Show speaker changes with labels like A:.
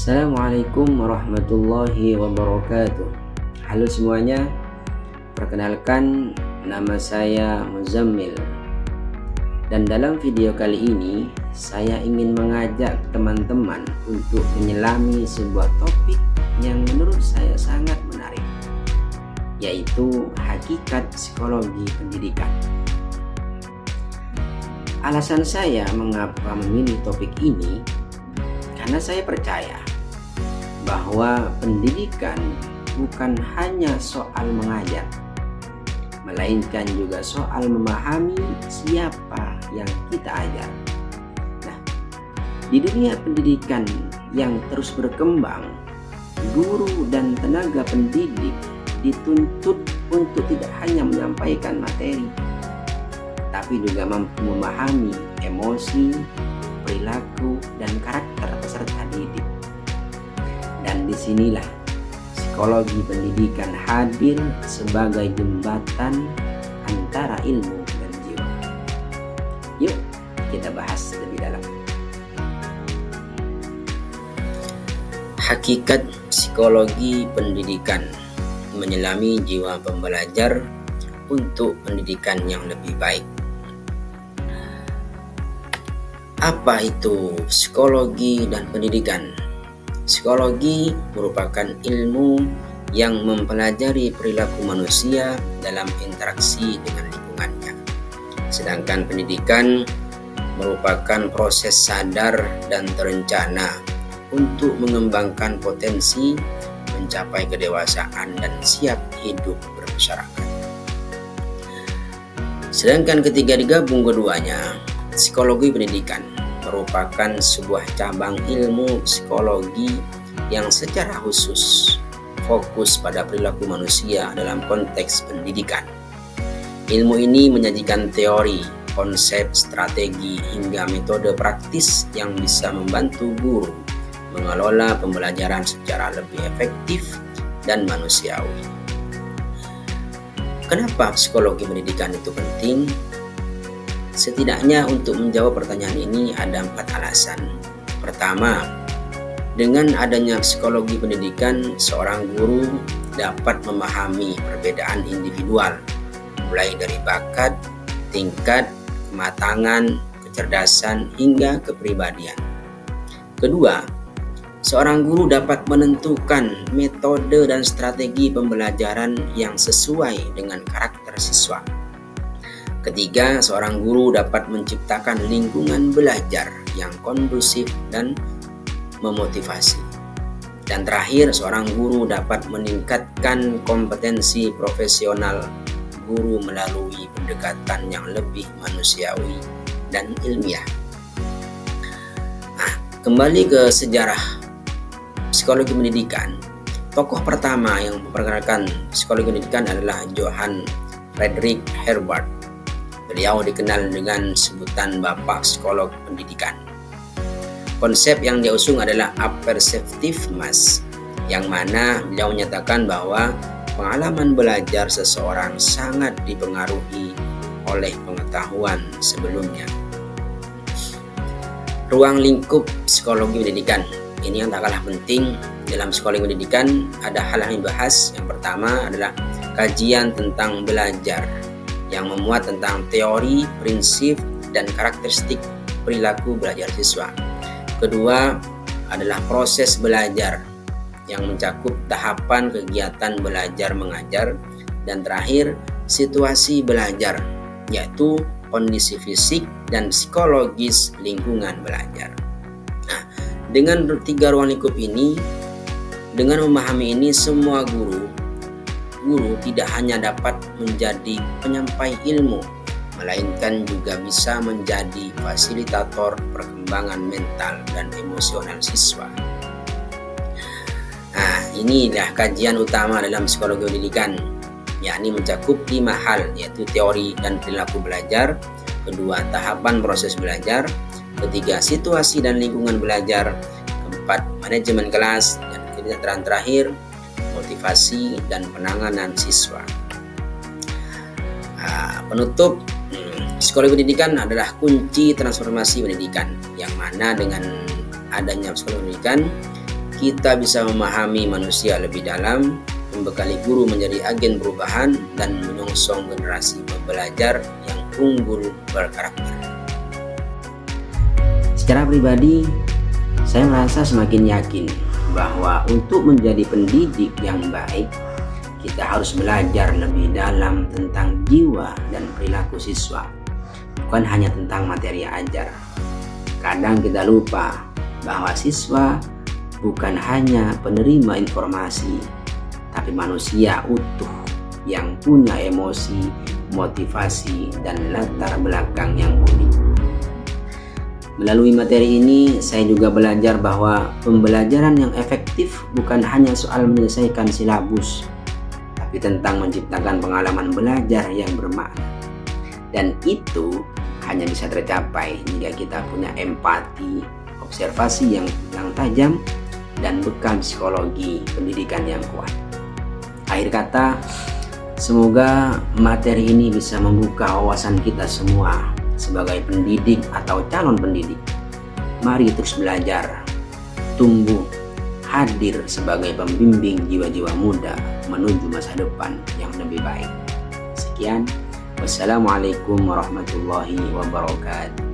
A: Assalamualaikum warahmatullahi wabarakatuh. Halo semuanya, perkenalkan nama saya Muzammil. Dan dalam video kali ini saya ingin mengajak teman-teman untuk menyelami sebuah topik yang menurut saya sangat menarik, yaitu hakikat psikologi pendidikan. Alasan saya mengapa memilih topik ini karena saya percaya bahwa pendidikan bukan hanya soal mengajar, melainkan juga soal memahami siapa yang kita ajar. Nah, di dunia pendidikan yang terus berkembang, guru dan tenaga pendidik dituntut untuk tidak hanya menyampaikan materi, tapi juga mampu memahami emosi, perilaku, dan karakter peserta didik. Dan disinilah psikologi pendidikan hadir sebagai jembatan antara ilmu dan jiwa. Yuk kita bahas lebih dalam. Hakikat psikologi pendidikan menyelami jiwa pembelajar untuk pendidikan yang lebih baik. Apa itu psikologi dan pendidikan? Psikologi merupakan ilmu yang mempelajari perilaku manusia dalam interaksi dengan lingkungannya. Sedangkan pendidikan merupakan proses sadar dan terencana untuk mengembangkan potensi, mencapai kedewasaan dan siap hidup bermasyarakat. Sedangkan ketika digabung keduanya, psikologi pendidikan merupakan sebuah cabang ilmu psikologi yang secara khusus fokus pada perilaku manusia dalam konteks pendidikan. Ilmu ini menyajikan teori, konsep, strategi, hingga metode praktis yang bisa membantu guru mengelola pembelajaran secara lebih efektif dan manusiawi. Kenapa psikologi pendidikan itu penting? Setidaknya untuk menjawab pertanyaan ini ada 4 alasan. Pertama, dengan adanya psikologi pendidikan, seorang guru dapat memahami perbedaan individual, mulai dari bakat, tingkat, kematangan, kecerdasan, hingga kepribadian. Kedua, seorang guru dapat menentukan metode dan strategi pembelajaran yang sesuai dengan karakter siswa. Ketiga, seorang guru dapat menciptakan lingkungan belajar yang kondusif dan memotivasi. Dan terakhir, seorang guru dapat meningkatkan kompetensi profesional guru melalui pendekatan yang lebih manusiawi dan ilmiah. Nah, kembali ke sejarah psikologi pendidikan. Tokoh pertama yang memperkenalkan psikologi pendidikan adalah Johann Friedrich Herbart. Beliau dikenal dengan sebutan Bapak Psikolog Pendidikan. Konsep yang dia usung adalah apperceptive mass, yang mana beliau menyatakan bahwa pengalaman belajar seseorang sangat dipengaruhi oleh pengetahuan sebelumnya. Ruang lingkup psikologi pendidikan ini yang tak kalah penting. Dalam psikologi pendidikan ada hal yang dibahas. Yang pertama adalah kajian tentang belajar, yang memuat tentang teori, prinsip, dan karakteristik perilaku belajar siswa. Kedua adalah proses belajar, yang mencakup tahapan kegiatan belajar mengajar. Dan terakhir, situasi belajar, yaitu kondisi fisik dan psikologis lingkungan belajar. Nah, dengan 3 ruang lingkup ini, dengan memahami ini, semua guru tidak hanya dapat menjadi penyampai ilmu, melainkan juga bisa menjadi fasilitator perkembangan mental dan emosional siswa. Nah, inilah kajian utama dalam psikologi pendidikan, yakni mencakup 5 hal, yaitu teori dan perilaku belajar. Kedua, tahapan proses belajar. Ketiga, situasi dan lingkungan belajar. Keempat, manajemen kelas. Dan terakhir, motivasi dan penanganan siswa. Penutup, psikologi pendidikan adalah kunci transformasi pendidikan, yang mana dengan adanya psikologi pendidikan kita bisa memahami manusia lebih dalam, membekali guru menjadi agen perubahan, dan menyongsong generasi pembelajar yang unggul berkarakter. Secara pribadi, saya merasa semakin yakin bahwa untuk menjadi pendidik yang baik, kita harus belajar lebih dalam tentang jiwa dan perilaku siswa, bukan hanya tentang materi ajar. Kadang kita lupa bahwa siswa bukan hanya penerima informasi, tapi manusia utuh yang punya emosi, motivasi, dan latar belakang yang unik. Melalui materi ini, saya juga belajar bahwa pembelajaran yang efektif bukan hanya soal menyelesaikan silabus, tapi tentang menciptakan pengalaman belajar yang bermakna. Dan itu hanya bisa tercapai jika kita punya empati, observasi yang tajam, dan bekal psikologi pendidikan yang kuat. Akhir kata, semoga materi ini bisa membuka wawasan kita semua sebagai pendidik atau calon pendidik. Mari terus belajar, tumbuh, hadir sebagai pembimbing jiwa-jiwa muda menuju masa depan yang lebih baik. Sekian, wassalamualaikum warahmatullahi wabarakatuh.